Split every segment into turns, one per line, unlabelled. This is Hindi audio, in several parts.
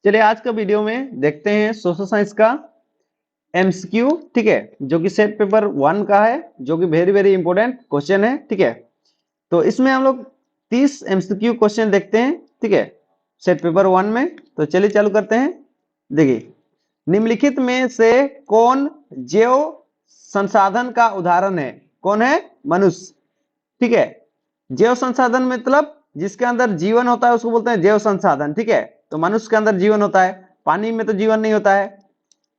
चलिए आज का वीडियो में देखते हैं सोशल साइंस का एमसीक्यू, ठीक है, जो कि सेट पेपर 1 का है, जो कि वेरी वेरी इंपॉर्टेंट क्वेश्चन है। ठीक है, तो इसमें हम लोग 30 एमसीक्यू क्वेश्चन देखते हैं, ठीक है, सेट पेपर 1 में। तो चलिए चालू करते हैं। देखिए, निम्नलिखित में से कौन जैव संसाधन का उदाहरण है? कौन है? मनुष्य। ठीक है, जैव संसाधन मतलब जिसके अंदर जीवन होता है उसको बोलते हैं जैव संसाधन। ठीक है, तो मनुष्य के अंदर जीवन होता है, पानी में तो जीवन नहीं होता है।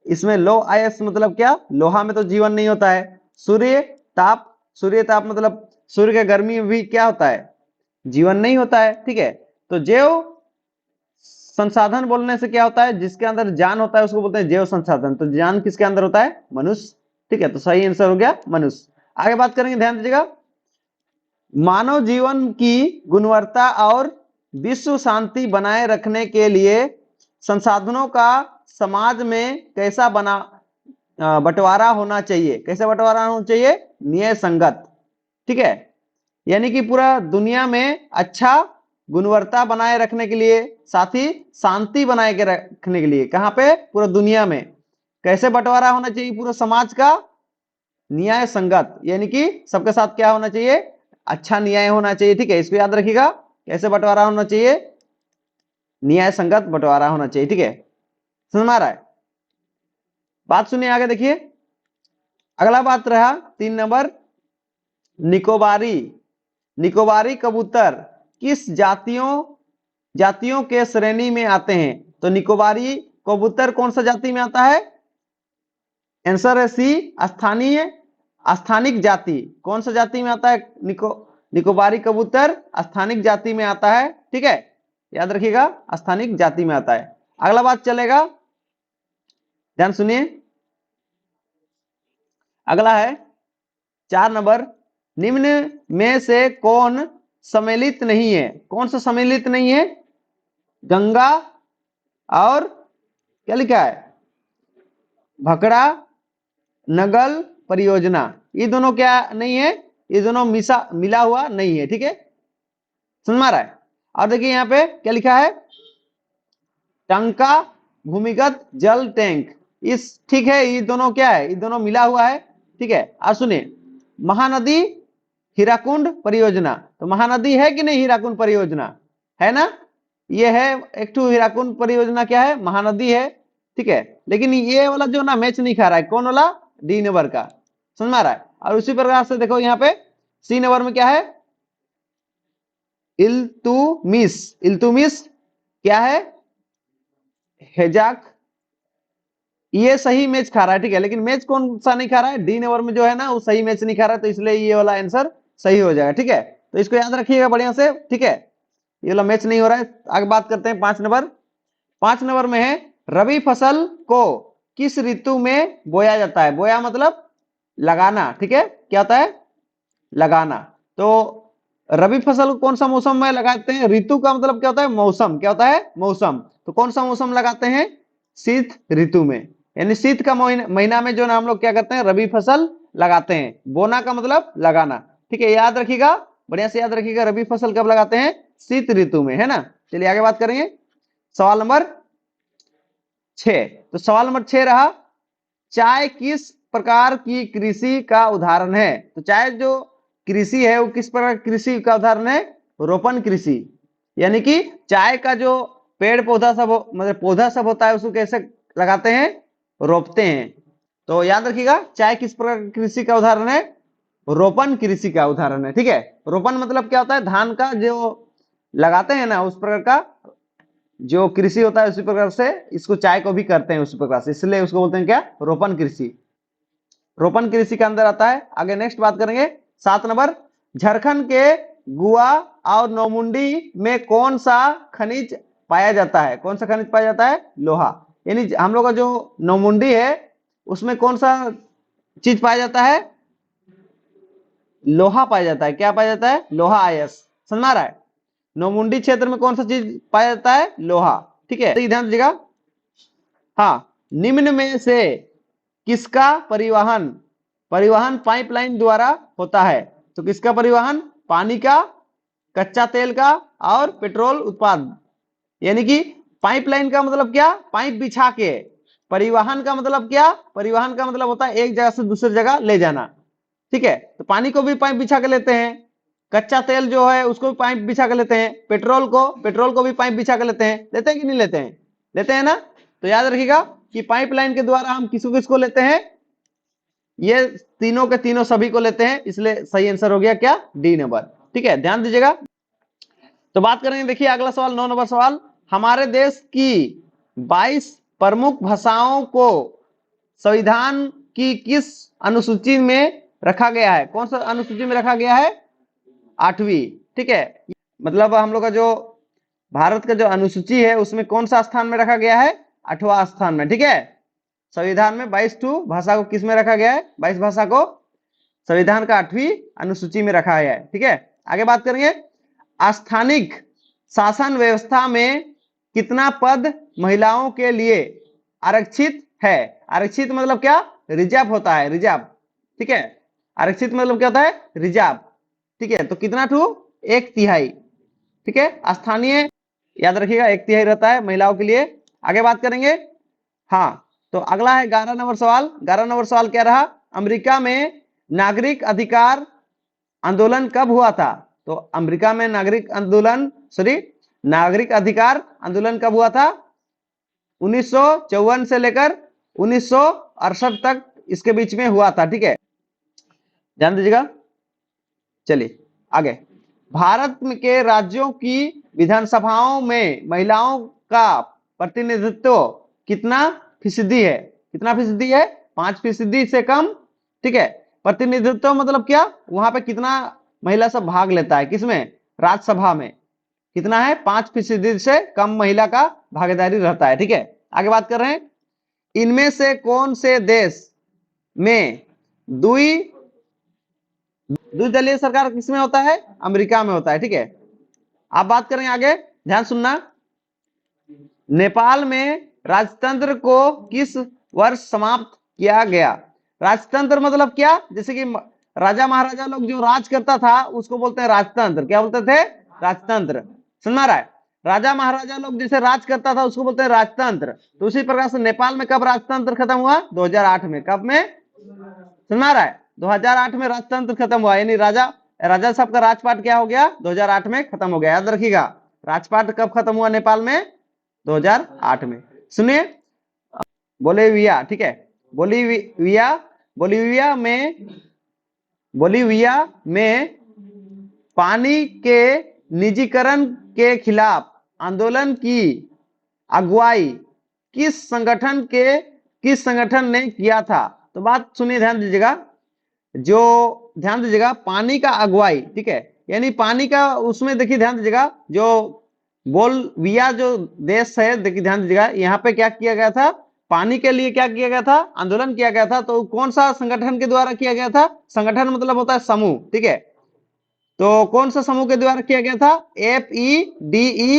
इसमें लो आयस मतलब क्या? लोहा में तो जीवन नहीं होता है। सूर्य ताप, सूर्य ताप मतलब सूर्य के गर्मी में भी क्या होता है? जीवन नहीं होता है। ठीक है, तो जैव संसाधन बोलने से क्या होता है? जिसके अंदर जान होता है उसको बोलते हैं जैव संसाधन। तो जान किसके अंदर होता है? मनुष्य। ठीक है, तो सही आंसर हो गया मनुष्य। आगे बात करेंगे, ध्यान दीजिएगा। मानव जीवन की गुणवत्ता और विश्व शांति बनाए रखने के लिए संसाधनों का समाज में कैसा बंटवारा होना चाहिए? कैसा बंटवारा होना चाहिए? न्याय संगत। ठीक है, यानी कि पूरा दुनिया में अच्छा गुणवत्ता बनाए रखने के लिए, साथ ही शांति बनाए के रखने के लिए, कहां पे? पूरा दुनिया में। कैसे बंटवारा होना चाहिए पूरा समाज का? न्याय संगत, यानी कि सबके साथ क्या होना चाहिए? अच्छा न्याय होना चाहिए। ठीक है, इसको याद रखिएगा। कैसे बंटवारा होना चाहिए? न्याय संगत बंटवारा होना चाहिए। ठीक है, समझ में आ रहा है? बात सुनिए, आगे देखिए। अगला बात रहा 3 नंबर, निकोबारी। निकोबारी कबूतर किस जातियों के श्रेणी में आते हैं? तो निकोबारी कबूतर कौन सा जाति में आता है? आंसर है सी, स्थानीय स्थानिक जाति। कौन सा जाति में आता है? निकोबारी कबूतर स्थानिक जाति में आता है। ठीक है, याद रखिएगा, स्थानिक जाति में आता है। अगला बात चलेगा, ध्यान सुनिए। अगला है 4 नंबर, निम्न में से कौन सम्मिलित नहीं है? कौन सा सम्मिलित नहीं है? गंगा और क्या लिखा है? भकड़ा नगल परियोजना, ये दोनों क्या नहीं है? ये दोनों मिला हुआ नहीं है। ठीक है, समझ में आ रहा है? और देखिए यहाँ पे क्या लिखा है? टंका भूमिगत जल टैंक, इस ठीक है, ये दोनों क्या है? ये दोनों मिला हुआ है। ठीक है, और सुनिए, महानदी हीराकुंड परियोजना, तो महानदी है कि नहीं? हीराकुंड परियोजना है ना? ये है एक ठो हीराकुंड परियोजना, क्या है? महानदी है। ठीक है, लेकिन ये वाला जो ना मैच नहीं खा रहा है। कौन वाला? डी नंबर का। समझ में आ रहा है? और उसी प्रकार से देखो यहाँ पे सी नंबर में क्या है? इल्तुमिश। इल्तुमिश क्या है? हेजाक। ये सही मैच खा रहा है। ठीक है, लेकिन मैच कौन सा नहीं खा रहा है? डी नंबर में जो है ना, वो सही मैच नहीं खा रहा है, तो इसलिए ये वाला आंसर सही हो जाएगा। ठीक है, तो इसको याद रखिएगा बढ़िया से। ठीक है, ये वाला मैच नहीं हो रहा है। आगे बात करते हैं 5 नंबर। 5 नंबर में है, रबी फसल को किस ऋतु में बोया जाता है? बोया मतलब लगाना। ठीक है, क्या होता है? लगाना। तो रबी फसल को कौन सा मौसम में लगाते हैं? ऋतु का मतलब क्या होता है? मौसम। क्या होता है? मौसम। तो कौन सा मौसम लगाते हैं? शीत ऋतु में, यानी शीत का महीना में जो ना हम लोग क्या करते हैं? रबी फसल लगाते हैं। बोना का मतलब लगाना। ठीक है, याद रखिएगा, बढ़िया से याद रखिएगा। रबी फसल कब लगाते हैं? शीत ऋतु में, है ना? चलिए आगे बात करेंगे। सवाल नंबर 6। तो सवाल नंबर 6 रहा, चाय किस प्रकार की कृषि का उदाहरण है? तो चाय जो कृषि है वो किस प्रकार की कृषि का उदाहरण है? रोपण कृषि, यानी कि चाय का जो पेड़ पौधा सब मतलब पौधा सब होता है उसको कैसे लगाते हैं? रोपते हैं। तो याद रखिएगा, चाय किस प्रकार की कृषि का उदाहरण है? रोपण कृषि का उदाहरण है। ठीक है, रोपण मतलब क्या होता है? धान का जो लगाते हैं ना, उस प्रकार का जो कृषि होता है, उसी प्रकार से इसको चाय को भी करते हैं उसी प्रकार से, इसलिए उसको बोलते हैं क्या? रोपण कृषि। रोपण कृषि के अंदर आता है। आगे नेक्स्ट बात करेंगे 7 नंबर, झारखंड के गुआ और नौमुंडी में कौन सा खनिज पाया जाता है? कौन सा खनिज पाया जाता है? लोहा। यानी हम लोग का जो नौमुंडी है उसमें कौन सा चीज पाया जाता है? लोहा पाया जाता है। क्या पाया जाता है? लोहा आयस। समझ में आ रहा है? नौमुंडी क्षेत्र में कौन सा चीज पाया जाता है? लोहा। ठीक है, तो ध्यान दीजिएगा। हाँ, निम्न में से किसका परिवहन पाइपलाइन द्वारा होता है? तो किसका परिवहन? पानी का, कच्चा तेल का और पेट्रोल उत्पाद, यानी कि पाइपलाइन का मतलब क्या, पाइप बिछा के। परिवहन का मतलब क्या, परिवहन का मतलब होता है एक जगह से दूसरी जगह ले जाना, ठीक है। तो पानी को भी पाइप बिछा के लेते हैं, कच्चा तेल जो है उसको भी पाइप बिछा के लेते हैं, पेट्रोल को भी पाइप बिछा के लेते हैं कि नहीं लेते हैं, लेते हैं ना। तो याद रखिएगा कि पाइपलाइन के द्वारा हम किसको किसको लेते हैं, ये तीनों के तीनों सभी को लेते हैं, इसलिए सही आंसर हो गया क्या, डी नंबर, ठीक है, ध्यान दीजिएगा। तो बात करेंगे, देखिए अगला सवाल 9 नंबर सवाल, हमारे देश की 22 प्रमुख भाषाओं को संविधान की किस अनुसूची में रखा गया है, कौन सा अनुसूची में रखा गया है, 8वीं, ठीक है। मतलब हम लोग का जो भारत का जो अनुसूची है उसमें कौन सा स्थान में रखा गया है, 8वां स्थान में, ठीक है। संविधान में 22 भाषा को किस में रखा गया है, 22 भाषा को संविधान का 8वीं अनुसूची में रखा गया है, ठीक है। आगे बात करेंगे, स्थानिक शासन व्यवस्था में कितना पद महिलाओं के लिए आरक्षित है, आरक्षित मतलब क्या, रिजर्व होता है, रिजर्व, ठीक है। आरक्षित मतलब क्या होता है, रिजर्व, ठीक है। तो कितना टू, 1/3, ठीक है। स्थानीय याद रखिएगा 1/3 रहता है महिलाओं के लिए। आगे बात करेंगे, हाँ, तो अगला है 11 नंबर सवाल। 11 नंबर सवाल क्या रहा, अमेरिका में नागरिक अधिकार आंदोलन कब हुआ था। तो अमेरिका में नागरिक अधिकार आंदोलन कब हुआ था, 1954 से लेकर 1968 तक इसके बीच में हुआ था, ठीक है, ध्यान दीजिएगा। चलिए आगे, भारत के राज्यों की विधानसभाओं में महिलाओं का प्रतिनिधित्व कितना फीसदी है, कितना फीसदी है, 5% से कम, ठीक है। प्रतिनिधित्व मतलब क्या, वहां पे कितना महिला सब भाग लेता है, किसमें, राज्यसभा में कितना है, 5% से कम महिला का भागीदारी रहता है, ठीक है। आगे बात कर रहे हैं, इनमें से कौन से देश में द्विदलीय सरकार किसमें होता है, अमेरिका में होता है, ठीक है। आप बात करेंगे आगे, ध्यान सुनना, नेपाल में राजतंत्र को किस वर्ष समाप्त किया गया। राजतंत्र मतलब क्या, जैसे कि राजा महाराजा लोग जो राज करता था उसको बोलते हैं राजतंत्र, क्या बोलते थे, राजतंत्र, समझ में आ रहा है। राजा महाराजा लोग जैसे राज करता था उसको बोलते हैं राजतंत्र। तो उसी प्रकार से नेपाल में कब राजतंत्र खत्म हुआ, 2008 में, कब में, समझ में आ रहा है, 2008 में राजतंत्र खत्म हुआ, यानी राजा राजा साहब का राजपाट क्या हो गया, 2008 में खत्म हो गया, याद रखिएगा। राजपाट कब खत्म हुआ नेपाल में, 2008 में। सुनिए, बोलीविया, ठीक है, बोलीविया बोलीविया में बोलीविया में पानी के निजीकरण के खिलाफ आंदोलन की अगुवाई किस संगठन ने किया था। तो बात सुनिए, ध्यान दीजिएगा, ध्यान दीजिएगा, पानी का अगुवाई, ठीक है, यानी पानी का उसमें देखिए, ध्यान दीजिएगा, जो बोलविया जो देश है, देखिए ध्यान दीजिएगा, यहाँ पे क्या किया गया था, पानी के लिए क्या किया गया था, आंदोलन किया गया था। तो कौन सा संगठन के द्वारा किया गया था, संगठन मतलब होता है समूह, ठीक है। तो कौन सा समूह के द्वारा किया गया था, FEDECOR,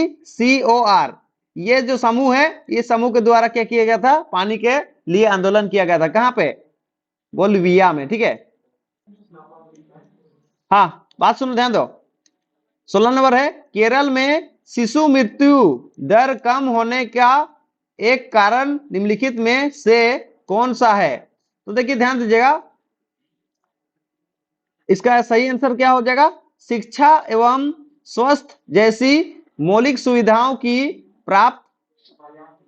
ये जो समूह है, ये समूह के द्वारा क्या किया गया था, पानी के लिए आंदोलन किया गया था, कहां पे, बोलिविया में, ठीक है। हाँ, बात सुनो, ध्यान दो, 16 नंबर है, केरल में शिशु मृत्यु दर कम होने का एक कारण निम्नलिखित में से कौन सा है। तो देखिए ध्यान दीजिएगा, इसका सही आंसर क्या हो जाएगा, शिक्षा एवं स्वास्थ्य जैसी मौलिक सुविधाओं की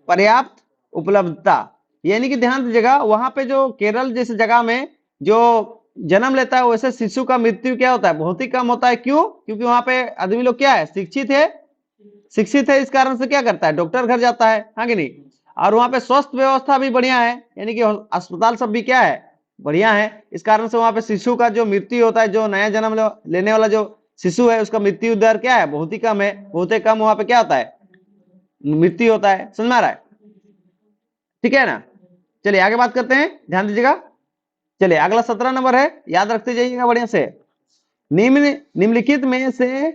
पर्याप्त उपलब्धता, यानी कि ध्यान दीजिएगा, वहां पे जो केरल जैसे जगह में जो जन्म लेता है वैसे शिशु का मृत्यु क्या होता है, बहुत ही कम होता है, क्यों, क्योंकि वहां पे आदमी लोग क्या है, शिक्षित है, इस कारण से क्या करता है, डॉक्टर घर जाता है, हाँ कि नहीं। और वहां पे स्वास्थ्य व्यवस्था भी बढ़िया है, यानी कि अस्पताल सब भी क्या है, बढ़िया है, इस कारण से वहां पे शिशु का जो मृत्यु होता है, जो नया जन्म लेने वाला जो शिशु है उसका मृत्यु दर क्या है, बहुत ही कम है, बहुत ही कम वहां पे क्या होता है, मृत्यु होता है, समझ में आ रहा है, ठीक है ना। चलिए आगे बात करते हैं, ध्यान दीजिएगा। चलिए अगला 17 नंबर है, याद रखते जाइएगा बढ़िया से, निम्नलिखित में से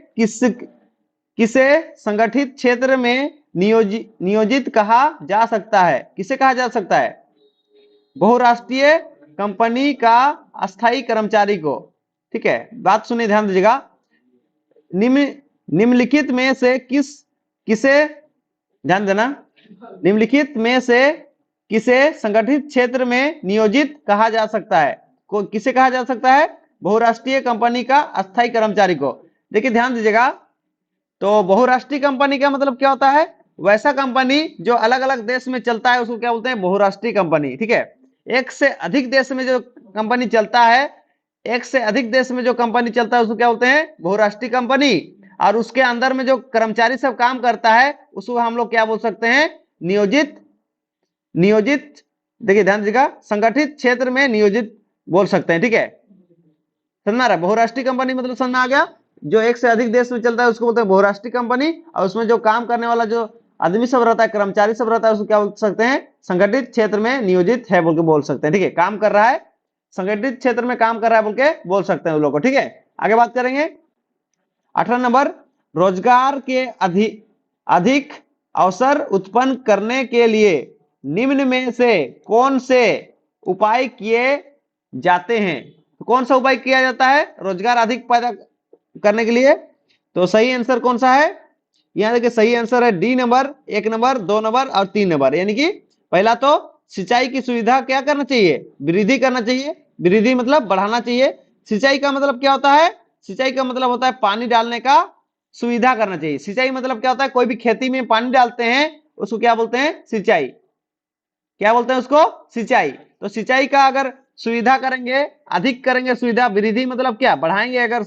किसे संगठित क्षेत्र में नियोजित कहा जा सकता है, किसे कहा जा सकता है, बहुराष्ट्रीय कंपनी का अस्थायी कर्मचारी को, ठीक है। बात सुनिए, ध्यान दीजिएगा, निम्नलिखित में से किसे ध्यान देना, निम्नलिखित में से किसे संगठित क्षेत्र में नियोजित कहा जा सकता है? किसे कहा जा सकता है? बहुराष्ट्रीय कंपनी का अस्थायी कर्मचारी को। देखिए ध्यान दीजिएगा, तो बहुराष्ट्रीय कंपनी का मतलब क्या होता है? वैसा कंपनी जो अलग अलग देश में चलता है उसको क्या बोलते हैं? बहुराष्ट्रीय कंपनी। ठीक है, एक से अधिक देश में जो कंपनी चलता है, एक से अधिक देश में जो कंपनी चलता है उसको क्या बोलते हैं? बहुराष्ट्रीय कंपनी। और उसके अंदर में जो कर्मचारी सब काम करता है उसको हम लोग क्या बोल सकते हैं? नियोजित। नियोजित, देखिए ध्यान दीजिएगा, संगठित क्षेत्र में नियोजित बोल सकते हैं। ठीक है, समझ में आ रहा है? बहुराष्ट्रीय कंपनी मतलब समझ में आ गया, जो एक से अधिक देश में चलता है उसको बोलते हैं बहुराष्ट्रीय कंपनी। और उसमें जो काम करने वाला जो आदमी सब रहता है, कर्मचारी सब रहता है, उसको क्या बोल सकते हैं? संगठित क्षेत्र में नियोजित है बोल के बोल सकते हैं। ठीक है, काम कर रहा है, संगठित क्षेत्र में काम कर रहा है बोल के बोल सकते हैं उन लोग को। ठीक है, आगे बात करेंगे। 18 नंबर, रोजगार के अधिक अवसर उत्पन्न करने के लिए निम्न में से कौन से उपाय किए जाते हैं? तो कौन सा उपाय किया जाता है रोजगार अधिक पैदा करने के लिए? तो सही आंसर कौन सा है? यहां देखिए सही आंसर है डी नंबर, 1 नंबर, 2 नंबर और 3 नंबर। यानी कि पहला तो सिंचाई की सुविधा क्या करना चाहिए? वृद्धि करना चाहिए। वृद्धि मतलब बढ़ाना चाहिए। सिंचाई का मतलब क्या होता है? सिंचाई का मतलब होता है पानी डालने का सुविधा करना चाहिए। सिंचाई मतलब क्या होता है? कोई भी खेती में पानी डालते हैं उसको क्या बोलते हैं? सिंचाई। क्या बोलते हैं उसको? सिंचाई। तो सिंचाई का अगर सुविधा करेंगे, अधिक करेंगे सुविधा, वृद्धि मतलब क्या? बढ़ाएंगे। अगर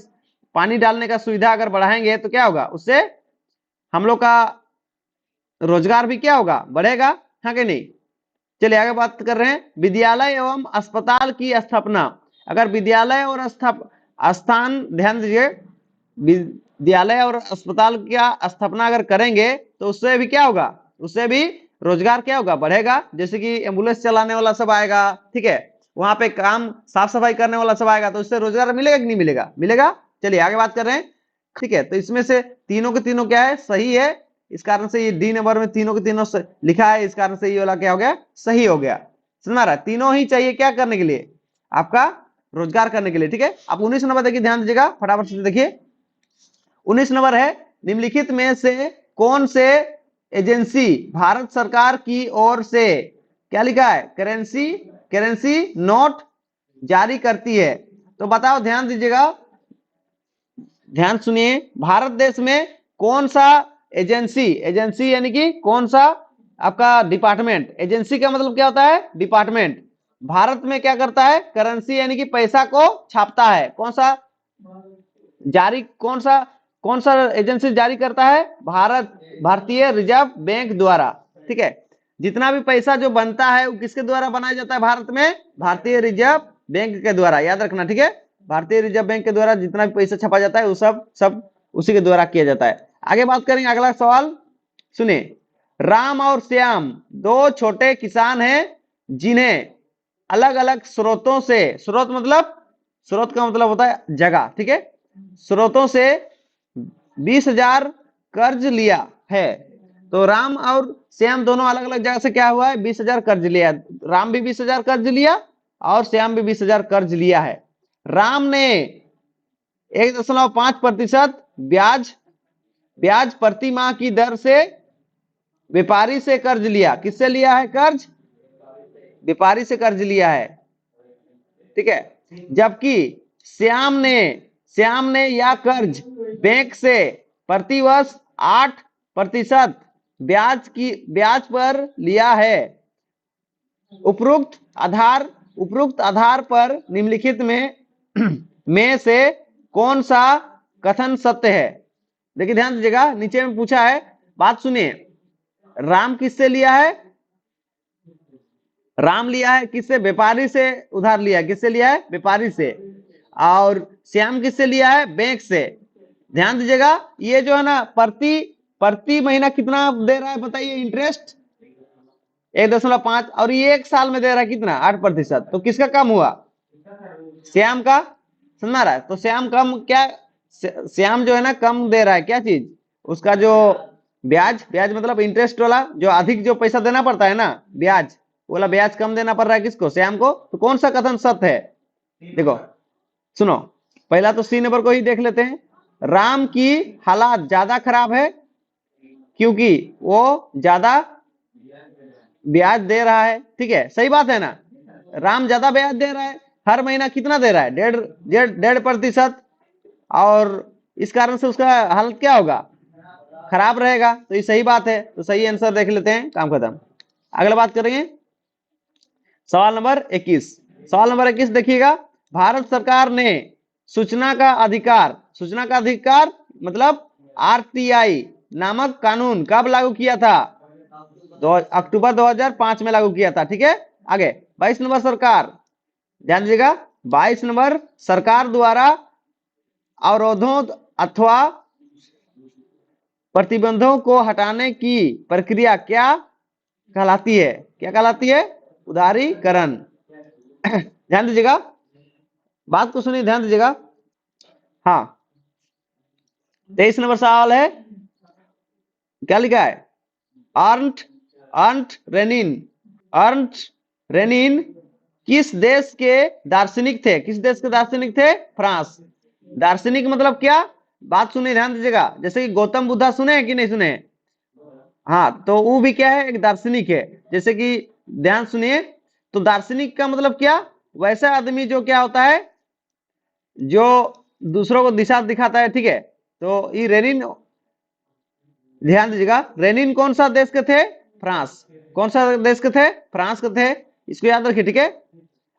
पानी डालने का सुविधा अगर बढ़ाएंगे तो क्या होगा? उससे हम लोग का रोजगार भी क्या होगा? बढ़ेगा। हाँ कि नहीं? चलिए आगे बात कर रहे हैं, विद्यालय एवं अस्पताल की स्थापना। अगर विद्यालय और स्थान, ध्यान दीजिए, विद्यालय और अस्पताल का स्थापना अगर करेंगे तो उससे भी क्या होगा? उससे भी रोजगार क्या होगा? बढ़ेगा। जैसे कि एम्बुलेंस चलाने वाला सब आएगा, ठीक है, वहां पे काम साफ सफाई करने वाला सब आएगा, तो उससे रोजगार मिलेगा कि नहीं मिलेगा? मिलेगा। चलिए आगे बात कर रहे हैं। ठीक है, तो इसमें से तीनों के तीनों क्या है? सही है। इस कारण से ये डी नंबर में तीनों के तीनों लिखा है, इस कारण से ये वाला क्या हो गया? सही हो गया। समझ में आ रहा है? तीनों ही चाहिए क्या करने के लिए? आपका रोजगार करने के लिए। ठीक है, अब 19 नंबर देखिए, ध्यान दीजिएगा, फटाफट से देखिए। 19 नंबर है, निम्नलिखित में से कौन से एजेंसी भारत सरकार की ओर से क्या लिखा है? करेंसी नोट जारी करती है। तो बताओ, ध्यान दीजिएगा, ध्यान सुनिए, भारत देश में कौन सा एजेंसी, एजेंसी यानी कि कौन सा आपका डिपार्टमेंट, एजेंसी का मतलब क्या होता है? डिपार्टमेंट, भारत में क्या करता है? करेंसी यानी कि पैसा को छापता है। कौन सा जारी, कौन सा एजेंसी जारी करता है? भारतीय रिजर्व बैंक द्वारा। ठीक है, जितना भी पैसा जो बनता है वो किसके द्वारा बनाया जाता है भारत में? भारतीय रिजर्व बैंक के द्वारा, याद रखना। ठीक है, भारतीय रिजर्व बैंक के द्वारा जितना भी पैसा छपा जाता है वो सब उसी के द्वारा किया जाता है। आगे बात करेंगे, अगला सवाल सुनिए। राम और श्याम दो छोटे किसान हैं जिन्हें अलग अलग स्रोतों से, स्रोत मतलब, स्रोत का मतलब होता है जगह, ठीक है, स्रोतों से 20,000 कर्ज लिया है। तो राम और श्याम दोनों अलग अलग जगह से क्या हुआ है? 20,000 कर्ज लिया। राम भी 20,000 कर्ज लिया और श्याम भी 20,000 कर्ज लिया है। राम ने 1.5% ब्याज प्रति माह की दर से व्यापारी से कर्ज लिया। किससे लिया है कर्ज? व्यापारी से कर्ज लिया है। ठीक है, जबकि श्याम ने यह कर्ज बैंक से प्रतिवर्ष 8% ब्याज पर लिया है। उपरोक्त आधार पर निम्नलिखित में से कौन सा कथन सत्य है? देखिए ध्यान दीजिएगा, नीचे में पूछा है, बात सुनिए। राम किससे लिया है? राम लिया है किससे? व्यापारी से उधार लिया है। किससे लिया है? व्यापारी से। और श्याम किससे लिया है? बैंक से। ध्यान दीजिएगा, ये जो है ना प्रति महीना कितना दे रहा है बताइए? इंटरेस्ट 1.5, और ये 1 साल में दे रहा है कितना? 8%। तो किसका कम हुआ? श्याम का। समझ रहा है? तो श्याम कम क्या, श्याम जो है ना कम दे रहा है क्या चीज? उसका जो ब्याज मतलब इंटरेस्ट वाला, जो अधिक जो पैसा देना पड़ता है ना, ब्याज वाला ब्याज कम देना पड़ रहा है किसको? श्याम को। तो कौन सा कथन सत्य है? देखो सुनो, पहला तो सी नंबर को ही देख लेते हैं। राम की हालात ज्यादा खराब है, क्योंकि वो ज्यादा ब्याज दे रहा है। ठीक है, सही बात है ना, राम ज्यादा ब्याज दे रहा है, हर महीना कितना दे रहा है, 1.5%। और इस कारण से उसका हालत क्या होगा, खराब रहेगा। तो ये सही बात है, तो सही आंसर देख लेते हैं, काम खत्म। अगला बात करेंगे सवाल नंबर 21। सवाल नंबर 21 देखिएगा, भारत सरकार ने सूचना का अधिकार मतलब आरटीआई नामक कानून कब लागू किया था, अक्टूबर 2005 में लागू किया था। ठीक है, आगे 22 नंबर, सरकार, ध्यान दीजिएगा, 22 नंबर, सरकार द्वारा अवरोधों अथवा प्रतिबंधों को हटाने की प्रक्रिया क्या कहलाती है, क्या कहलाती है, उदारीकरण। ध्यान दीजिएगा, बात को सुनिए, ध्यान दीजिएगा। हाँ, 23 नंबर सवाल है, क्या लिखा है, अर्न्ट अर्न्ट रेनिन अर्न्ट रेनिन किस देश के दार्शनिक थे, किस देश के दार्शनिक थे, फ्रांस। दार्शनिक मतलब क्या, बात सुनिए, ध्यान दीजिएगा, जैसे कि गौतम बुद्धा सुने हैं कि नहीं सुने, हाँ, तो वो भी क्या है, एक दार्शनिक है। जैसे कि ध्यान सुनिए, तो दार्शनिक का मतलब क्या, वैसा आदमी जो क्या होता है, जो दूसरों को दिशा दिखाता है। ठीक है, तो ये रेनिन, ध्यान दीजिएगा, रेनिन कौन सा देश के थे, फ्रांस। कौन सा देश के थे, फ्रांस के थे, इसको याद रखिए। ठीक है,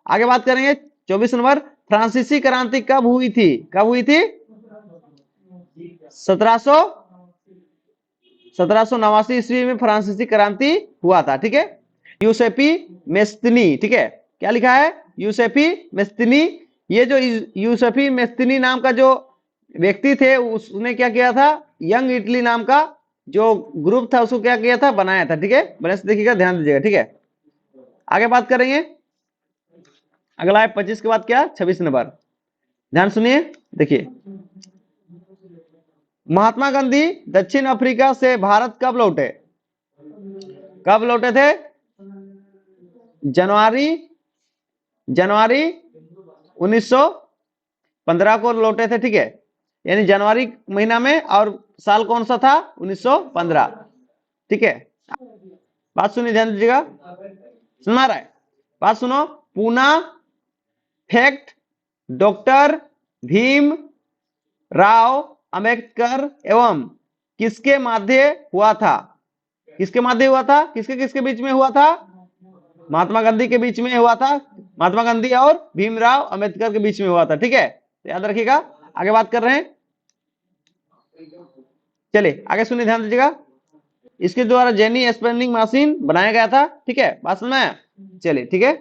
आगे बात करेंगे 24 नंबर, फ्रांसीसी क्रांति कब हुई थी, कब हुई थी, 1789 ईस्वी में फ्रांसीसी क्रांति हुआ था। ठीक है, यूसेपी मेस्तिनी, ठीक है, क्या लिखा है, यूसेपी मेस्तिनी। ये जो यूसेपी मेस्तिनी नाम का जो व्यक्ति थे, उसने क्या किया था, यंग इटली नाम का जो ग्रुप था उसको क्या किया था, बनाया था। ठीक है, बने से देखिएगा, ध्यान दीजिएगा। ठीक है, आगे बात करेंगे, अगला है 25 के बाद क्या, 26 नंबर, ध्यान सुनिए, देखिए, महात्मा गांधी दक्षिण अफ्रीका से भारत कब लौटे, कब लौटे थे, जनवरी जनवरी 1915 को लौटे थे। ठीक है, यानी जनवरी महीना में, और साल कौन सा था, 1915। ठीक है, बात सुनिए, ध्यान दीजिएगा, सुना रहा है, बात सुनो, पूना फैक्ट डॉक्टर भीम राव अंबेडकर एवं किसके माध्य हुआ था, किसके माध्य हुआ था, किसके किसके बीच में हुआ था, महात्मा गांधी के बीच में हुआ था, महात्मा गांधी और भीमराव अंबेडकर के बीच में हुआ था। ठीक है, तो याद रखिएगा, आगे बात कर रहे हैं, चलिए आगे सुनिए, ध्यान दीजिएगा, इसके द्वारा जेनी स्पिनिंग मशीन बनाया गया था। ठीक है, बात समझ में आया, चलिए ठीक है।